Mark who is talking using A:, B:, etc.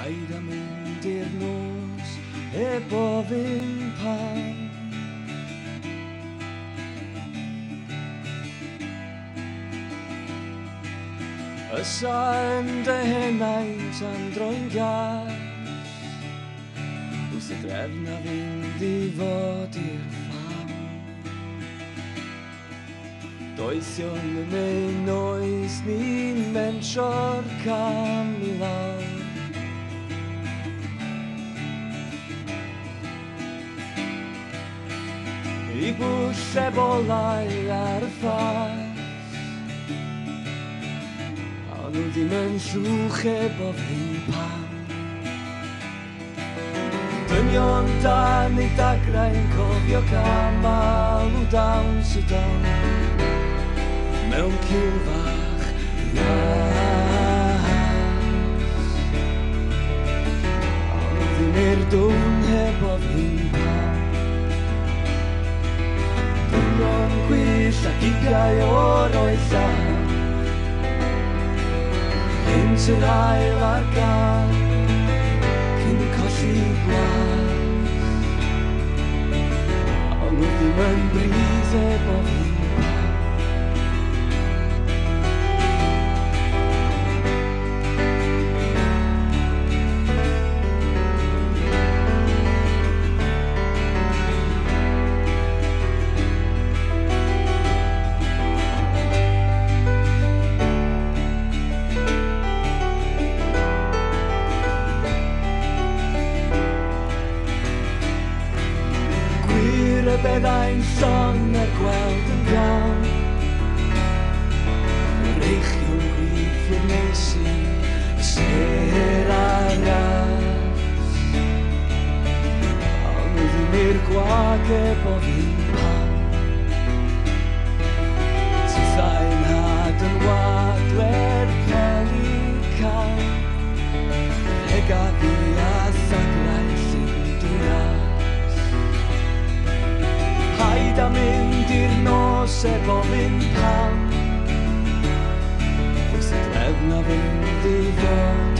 A: Paid am mynd i'r nos heb ofyn pam. Ysa'n dy henaint am droi'n gas, wrth y drefn a fynd i fod i'r ffam. Doethion yn ein oes ni'n mensio'r cam i lawr. I bwll ebolau ar y ffas, a nhw ddim yn llwch heb ofyn pam. Dynion dan ei dagrau'n cofio camal o dawn sydd o'n mewn cil fach las. A nhw ddim i'r dwn heb ofyn pam. Dynion gwyllt ac ugain o'r oedran, gynt yr hael ar gael, cyn colli glas. A nhw ddim yn bryd heb ofyn pam. Y byddai'n son ar gweld yn gawn, yr eichion gwyth i'r nesu, y ser a'r ras. A nhw ddim i'r gwag heb ofyn pam. Tithau'n had yn wadler pelican, hegafu a thaglau llyd i ras. Paid am mynd i'r nos heb ofyn pam, wrth y drefn a fynd i fod